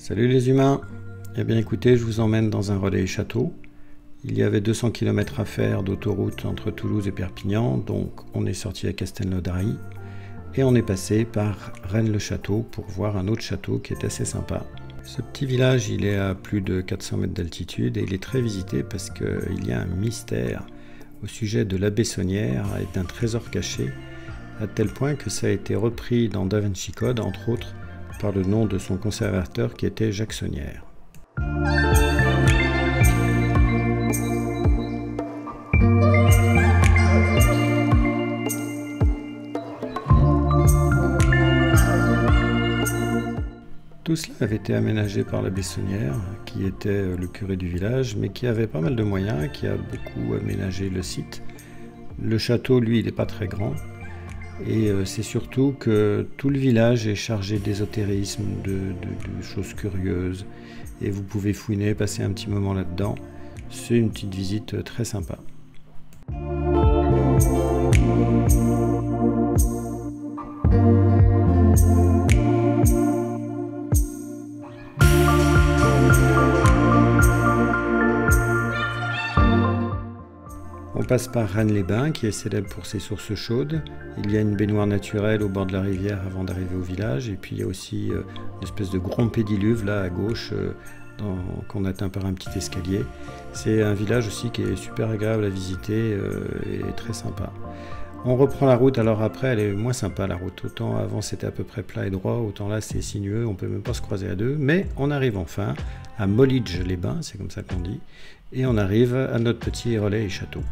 Salut les humains. Eh bien écoutez, je vous emmène dans un relais château. Il y avait 200 km à faire d'autoroute entre Toulouse et Perpignan, donc on est sorti à Castelnaudary et on est passé par Rennes-le-Château pour voir un autre château qui est assez sympa. Ce petit village, il est à plus de 400 mètres d'altitude et il est très visité parce qu'il y a un mystère au sujet de l'abbé Saunière et d'un trésor caché, à tel point que ça a été repris dans Da Vinci Code, entre autres, par le nom de son conservateur qui était Jacques Saunière. Tout cela avait été aménagé par l'abbé Saunière, qui était le curé du village, mais qui avait pas mal de moyens, qui a beaucoup aménagé le site. Le château, lui, il n'est pas très grand. Et c'est surtout que tout le village est chargé d'ésotérisme, de choses curieuses. Et vous pouvez fouiner, passer un petit moment là-dedans. C'est une petite visite très sympa. On passe par Rennes-les-Bains, qui est célèbre pour ses sources chaudes. Il y a une baignoire naturelle au bord de la rivière avant d'arriver au village. Et puis il y a aussi une espèce de grand pédiluve là à gauche, qu'on atteint par un petit escalier. C'est un village aussi qui est super agréable à visiter et très sympa. On reprend la route, alors après elle est moins sympa la route. Autant avant c'était à peu près plat et droit, autant là c'est sinueux, on peut même pas se croiser à deux. Mais on arrive enfin à Molidge-les-Bains, c'est comme ça qu'on dit. Et on arrive à notre petit relais et château.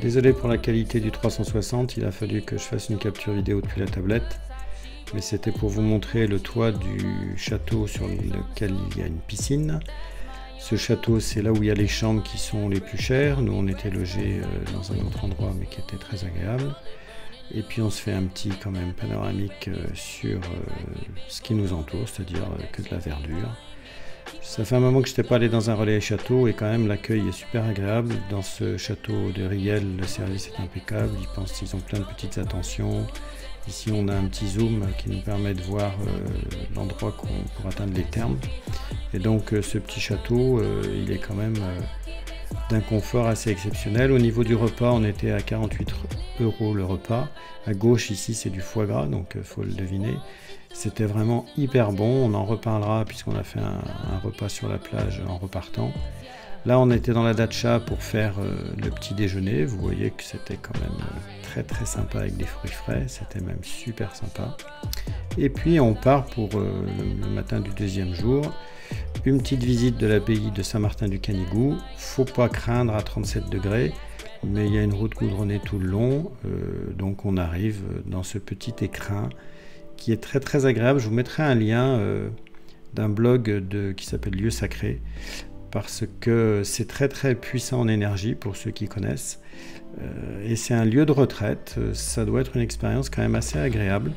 Désolé pour la qualité du 360, il a fallu que je fasse une capture vidéo depuis la tablette, mais c'était pour vous montrer le toit du château sur lequel il y a une piscine. Ce château, c'est là où il y a les chambres qui sont les plus chères. Nous, on était logés dans un autre endroit, mais qui était très agréable. Et puis, on se fait un petit, quand même, panoramique sur ce qui nous entoure, c'est-à-dire que de la verdure. Ça fait un moment que je n'étais pas allé dans un relais château et quand même l'accueil est super agréable. Dans ce château de Riel, le service est impeccable. Ils ont plein de petites attentions. Ici, on a un petit zoom qui nous permet de voir l'endroit pour atteindre les thermes. Et donc, ce petit château, il est quand même d'un confort assez exceptionnel. Au niveau du repas, on était à 48 € le repas. À gauche, ici, c'est du foie gras, donc il faut le deviner. C'était vraiment hyper bon. On en reparlera puisqu'on a fait un repas sur la plage en repartant. Là, on était dans la datcha pour faire le petit déjeuner. Vous voyez que c'était quand même très très sympa avec des fruits frais. C'était même super sympa. Et puis, on part pour le matin du deuxième jour. Une petite visite de l'abbaye de Saint-Martin-du-Canigou. Faut pas craindre à 37 degrés, mais il y a une route goudronnée tout le long. Donc, on arrive dans ce petit écrin qui est très très agréable. Je vous mettrai un lien d'un blog qui s'appelle Lieu Sacré, parce que c'est très très puissant en énergie pour ceux qui connaissent. Et c'est un lieu de retraite. Ça doit être une expérience quand même assez agréable.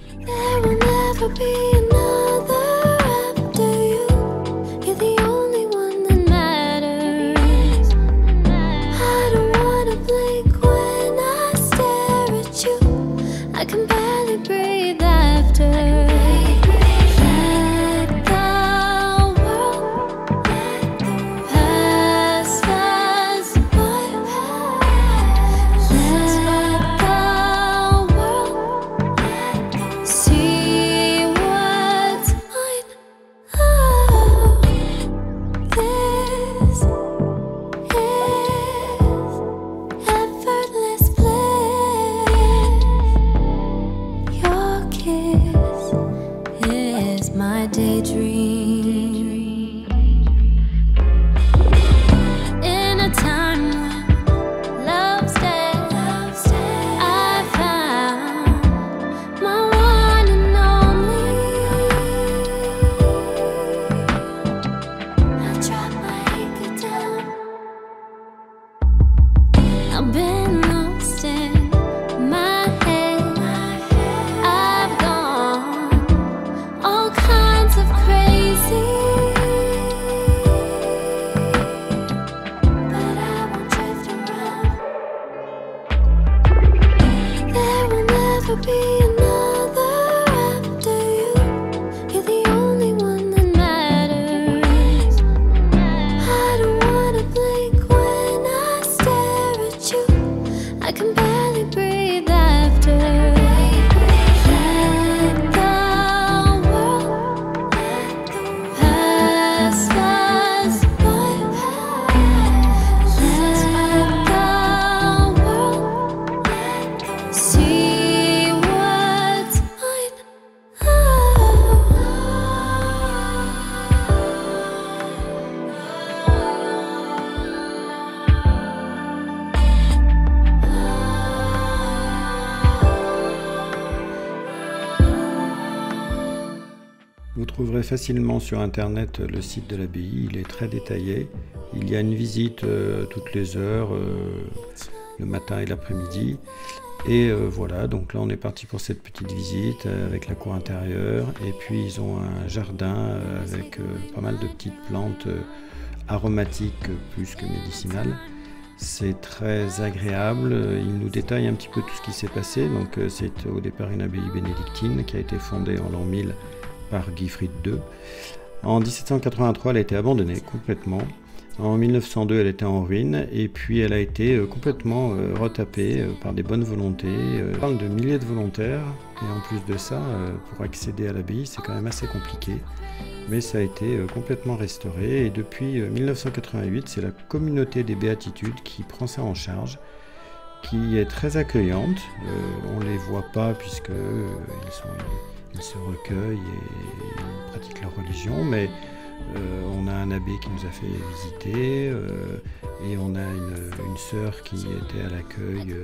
I've been lost in my Vous trouverez facilement sur internet le site de l'abbaye, il est très détaillé. Il y a une visite toutes les heures, le matin et l'après-midi. Et voilà, donc là on est parti pour cette petite visite avec la cour intérieure. Et puis ils ont un jardin avec pas mal de petites plantes aromatiques plus que médicinales. C'est très agréable, il nous détaille un petit peu tout ce qui s'est passé. Donc c'est au départ une abbaye bénédictine qui a été fondée en l'an 1000 par Guifrid II. En 1783, elle a été abandonnée complètement. En 1902, elle était en ruine et puis elle a été complètement retapée par des bonnes volontés. On parle de milliers de volontaires et en plus de ça, pour accéder à l'abbaye, c'est quand même assez compliqué. Mais ça a été complètement restauré et depuis 1988, c'est la communauté des béatitudes qui prend ça en charge, qui est très accueillante. On ne les voit pas puisque ils se recueillent et ils pratiquent leur religion, mais on a un abbé qui nous a fait visiter et on a une sœur qui était à l'accueil.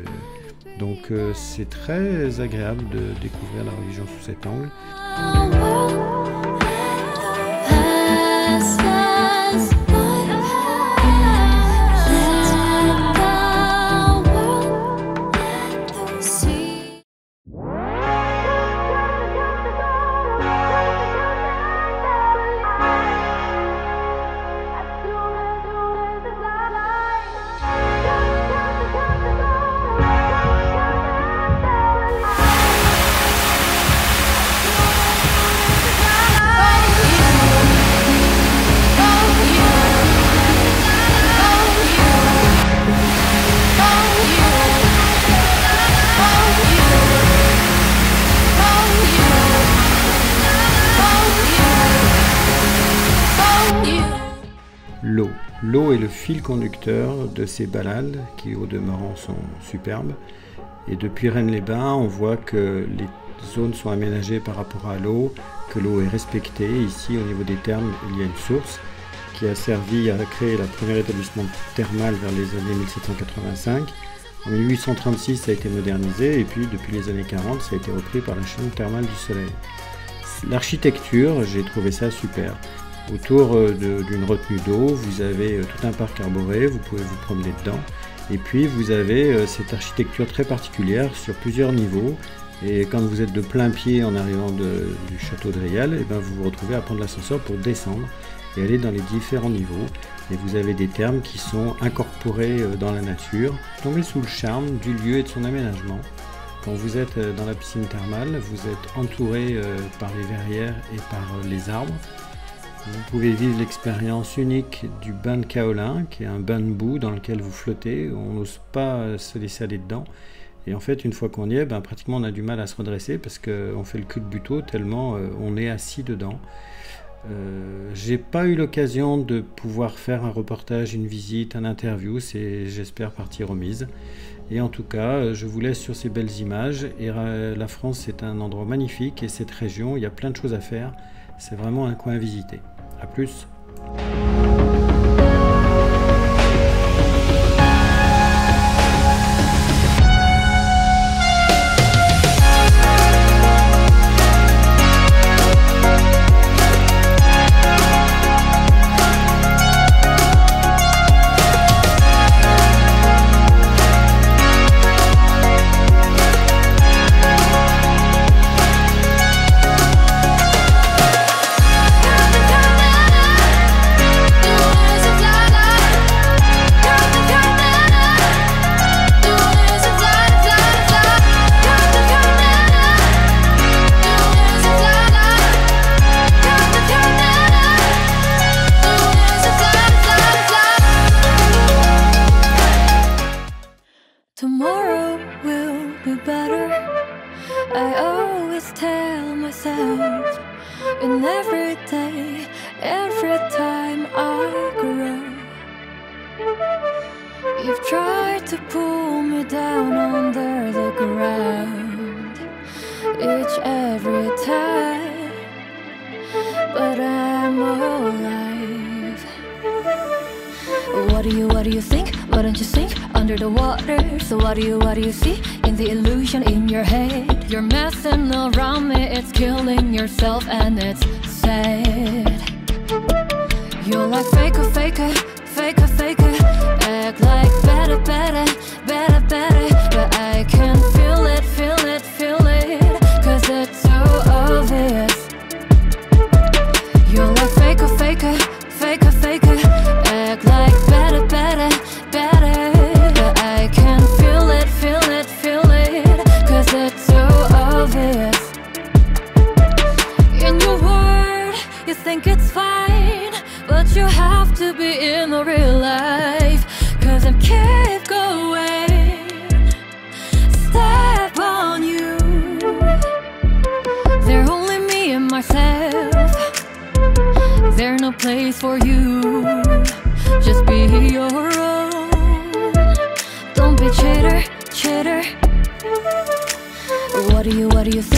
Donc c'est très agréable de découvrir la religion sous cet angle. L'eau est le fil conducteur de ces balades qui au demeurant sont superbes. Et depuis Rennes-les-Bains, on voit que les zones sont aménagées par rapport à l'eau, que l'eau est respectée. Ici, au niveau des thermes, il y a une source qui a servi à créer le premier établissement thermal vers les années 1785. En 1836, ça a été modernisé et puis depuis les années 40, ça a été repris par la chaîne thermale du Soleil. L'architecture, j'ai trouvé ça super. Autour d'une retenue d'eau, vous avez tout un parc arboré, vous pouvez vous promener dedans. Et puis vous avez cette architecture très particulière sur plusieurs niveaux. Et quand vous êtes de plein pied en arrivant du château de Rial, et ben vous vous retrouvez à prendre l'ascenseur pour descendre et aller dans les différents niveaux. Et vous avez des thermes qui sont incorporés dans la nature. Tombez sous le charme du lieu et de son aménagement. Quand vous êtes dans la piscine thermale, vous êtes entouré par les verrières et par les arbres. Vous pouvez vivre l'expérience unique du bain de kaolin, qui est un bain de boue dans lequel vous flottez. On n'ose pas se laisser aller dedans. Et en fait, une fois qu'on y est, ben, pratiquement on a du mal à se redresser parce qu'on fait le cul de buteau tellement on est assis dedans. J'ai pas eu l'occasion de pouvoir faire un reportage, une visite, un interview. C'est, j'espère, partie remise. Et en tout cas, je vous laisse sur ces belles images. Et la France, c'est un endroit magnifique et cette région, il y a plein de choses à faire. C'est vraiment un coin à visiter. A plus. Tomorrow will be better. I always tell myself in every day, every time I grow. You've tried to pull me down under the ground every time, but I'm alive. What do you think? Why don't you sink under the water? So what do you see in the illusion in your head? You're messing around me, it's killing yourself and it's sad. bad. You're like faker, faker, faker, faker. Act like better, better, better, better. But I can feel it, feel it, feel it, 'cause it's so obvious. You're like faker, faker, faker, faker. Act like better, better, better. But I can feel it, feel it, feel it, 'cause it's so obvious. In your world, you think it's fine, but you have to be in the real life, 'cause I'm keep going, step on you. There's only me and myself, there's no place for you. Just be your own, don't be cheater, cheater. What do you think?